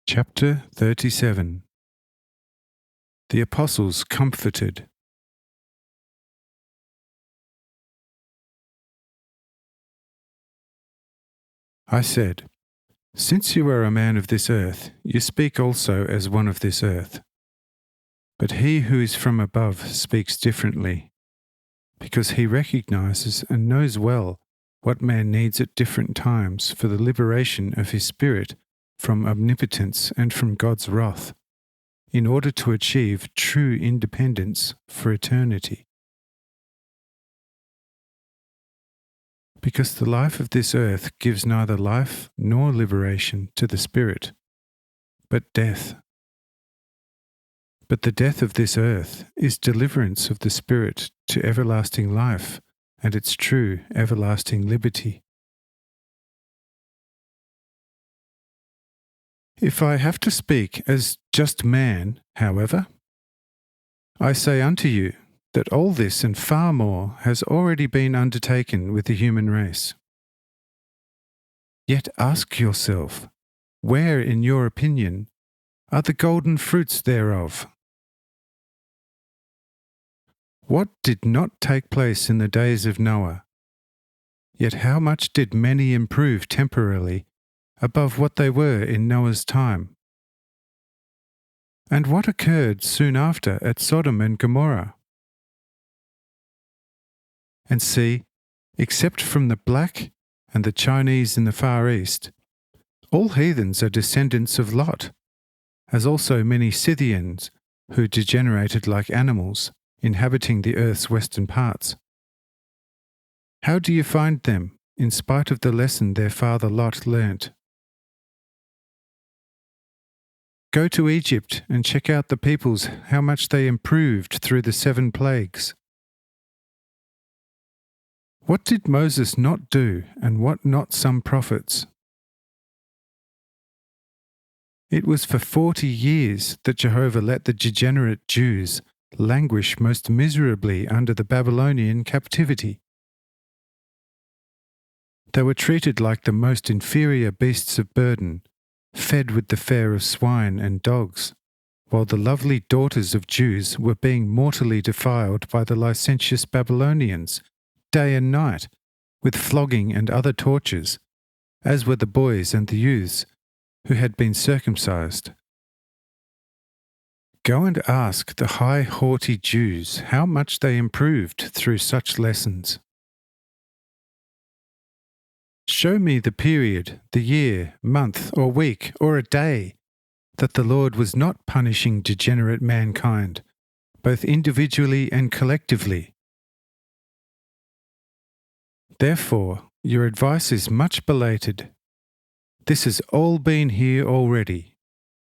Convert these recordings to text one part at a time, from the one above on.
Chapter 37. The Apostles Comforted. I said, "Since you are a man of this earth, you speak also as one of this earth. But he who is from above speaks differently, because he recognizes and knows well what man needs at different times for the liberation of his spirit from omnipotence and from God's wrath, in order to achieve true independence for eternity. Because the life of this earth gives neither life nor liberation to the spirit, but death. But the death of this earth is deliverance of the spirit to everlasting life and its true everlasting liberty. If I have to speak as just man, however, I say unto you that all this and far more has already been undertaken with the human race. Yet ask yourself, where, in your opinion, are the golden fruits thereof? What did not take place in the days of Noah? Yet how much did many improve temporarily above what they were in Noah's time? And what occurred soon after at Sodom and Gomorrah? And see, except from the black and the Chinese in the Far East, all heathens are descendants of Lot, as also many Scythians who degenerated like animals, inhabiting the earth's western parts. How do you find them, in spite of the lesson their father Lot learnt? Go to Egypt and check out the peoples, how much they improved through the 7 plagues. What did Moses not do, and what not some prophets? It was for 40 years that Jehovah let the degenerate Jews languish most miserably under the Babylonian captivity. They were treated like the most inferior beasts of burden, fed with the fare of swine and dogs, while the lovely daughters of Jews were being mortally defiled by the licentious Babylonians, day and night, with flogging and other tortures, as were the boys and the youths who had been circumcised. Go and ask the high haughty Jews how much they improved through such lessons. Show me the period, the year, month, or week, or a day, that the Lord was not punishing degenerate mankind, both individually and collectively. Therefore, your advice is much belated. This has all been here already,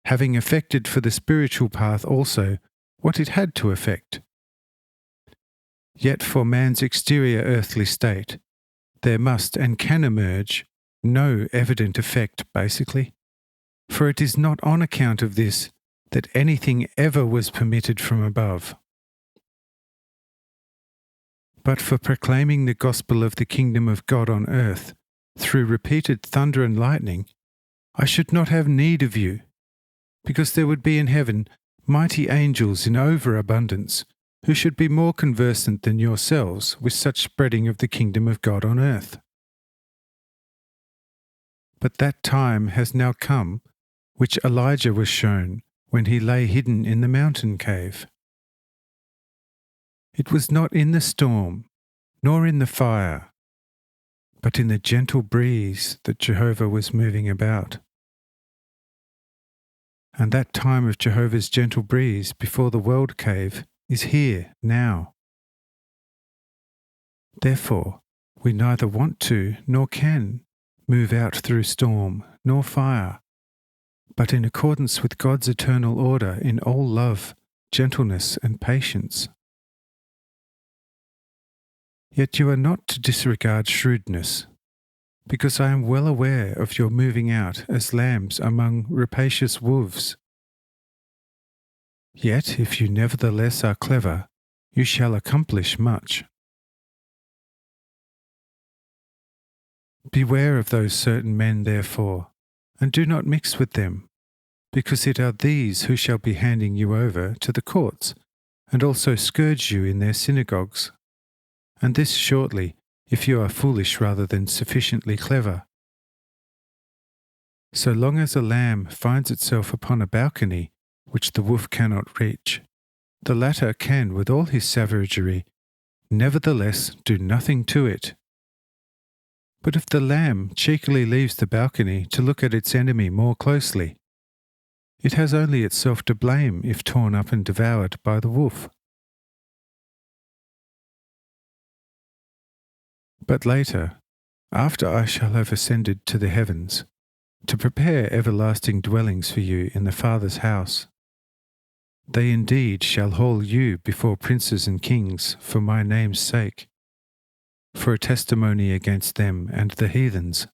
having effected for the spiritual path also what it had to effect. Yet for man's exterior earthly state, there must and can emerge no evident effect, basically, for it is not on account of this that anything ever was permitted from above. But for proclaiming the gospel of the kingdom of God on earth, through repeated thunder and lightning, I should not have need of you, because there would be in heaven mighty angels in overabundance, who should be more conversant than yourselves with such spreading of the kingdom of God on earth. But that time has now come, which Elijah was shown when he lay hidden in the mountain cave. It was not in the storm, nor in the fire, but in the gentle breeze that Jehovah was moving about. And that time of Jehovah's gentle breeze before the world cave is here now. Therefore, we neither want to nor can move out through storm nor fire, but in accordance with God's eternal order in all love, gentleness, and patience. Yet you are not to disregard shrewdness, because I am well aware of your moving out as lambs among rapacious wolves. Yet, if you nevertheless are clever, you shall accomplish much. Beware of those certain men, therefore, and do not mix with them, because it are these who shall be handing you over to the courts, and also scourge you in their synagogues. And this shortly, if you are foolish rather than sufficiently clever. So long as a lamb finds itself upon a balcony which the wolf cannot reach, the latter can, with all his savagery, nevertheless do nothing to it. But if the lamb cheekily leaves the balcony to look at its enemy more closely, it has only itself to blame if torn up and devoured by the wolf. But later, after I shall have ascended to the heavens, to prepare everlasting dwellings for you in the Father's house, they indeed shall haul you before princes and kings for my name's sake, for a testimony against them and the heathens,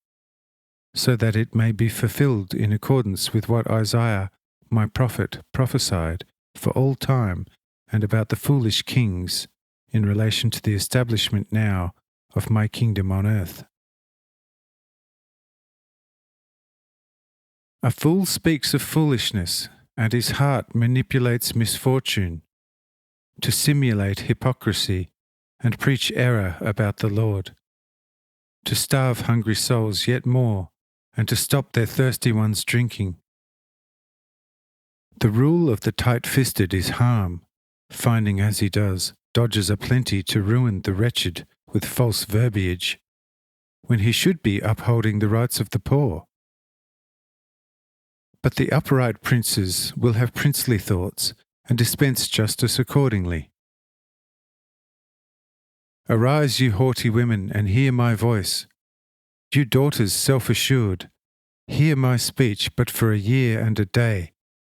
so that it may be fulfilled in accordance with what Isaiah my prophet prophesied for all time and about the foolish kings in relation to the establishment now of my kingdom on earth. A fool speaks of foolishness, and his heart manipulates misfortune, to simulate hypocrisy and preach error about the Lord, to starve hungry souls yet more, and to stop their thirsty ones drinking. The rule of the tight-fisted is harm, finding as he does dodges aplenty to ruin the wretched with false verbiage, when he should be upholding the rights of the poor. But the upright princes will have princely thoughts and dispense justice accordingly. Arise, you haughty women, and hear my voice. You daughters self-assured, hear my speech but for a year and a day,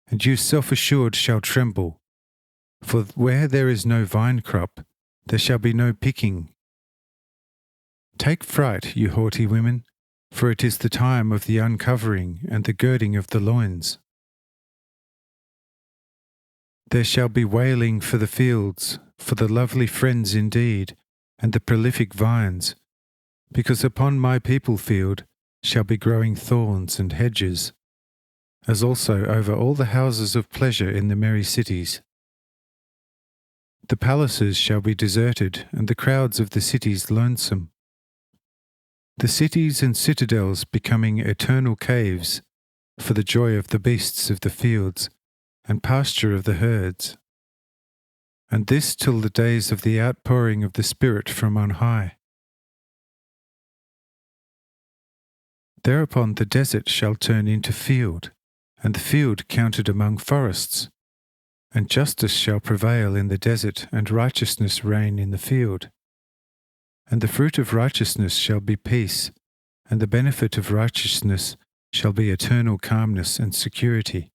and you self-assured shall tremble. For where there is no vine crop, there shall be no picking. Take fright, you haughty women, for it is the time of the uncovering and the girding of the loins. There shall be wailing for the fields, for the lovely friends indeed, and the prolific vines, because upon my people field shall be growing thorns and hedges, as also over all the houses of pleasure in the merry cities. The palaces shall be deserted, and the crowds of the cities lonesome. The cities and citadels becoming eternal caves, for the joy of the beasts of the fields, and pasture of the herds. And this till the days of the outpouring of the Spirit from on high. Thereupon the desert shall turn into field, and the field counted among forests, and justice shall prevail in the desert, and righteousness reign in the field. And the fruit of righteousness shall be peace, and the benefit of righteousness shall be eternal calmness and security.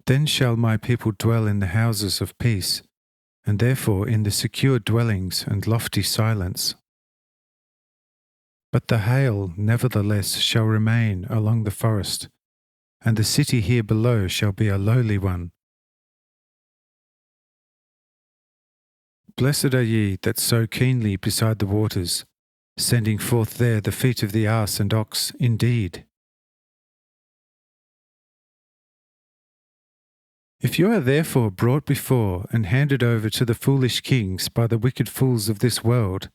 Then shall my people dwell in the houses of peace, and therefore in the secure dwellings and lofty silence. But the hail nevertheless shall remain along the forest, and the city here below shall be a lowly one. Blessed are ye that sow keenly beside the waters, sending forth there the feet of the ass and ox indeed. If you are therefore brought before and handed over to the foolish kings by the wicked fools of this world,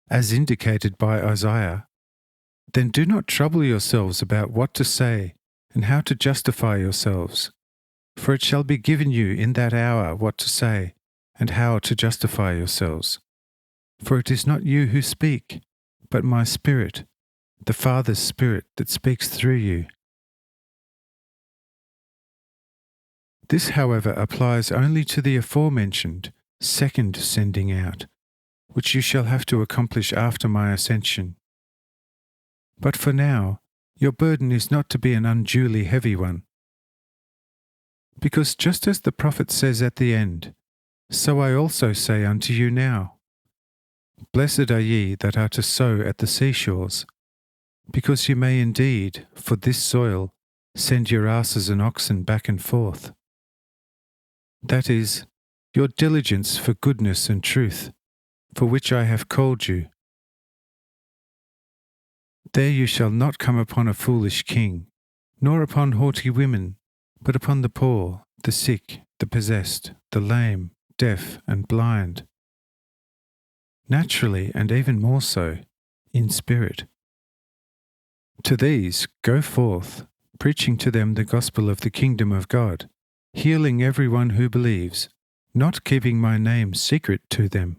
as indicated by Isaiah, then do not trouble yourselves about what to say and how to justify yourselves, for it shall be given you in that hour what to say and how to justify yourselves. For it is not you who speak, but my Spirit, the Father's Spirit that speaks through you. This, however, applies only to the aforementioned second sending out, which you shall have to accomplish after my ascension. But for now, your burden is not to be an unduly heavy one. Because just as the prophet says at the end, so I also say unto you now, Blessed are ye that are to sow at the seashores, because you may indeed, for this soil, send your asses and oxen back and forth. That is, your diligence for goodness and truth, for which I have called you. There you shall not come upon a foolish king, nor upon haughty women, but upon the poor, the sick, the possessed, the lame, deaf, and blind. Naturally, and even more so, in spirit. To these go forth, preaching to them the gospel of the kingdom of God, healing everyone who believes, not keeping my name secret to them.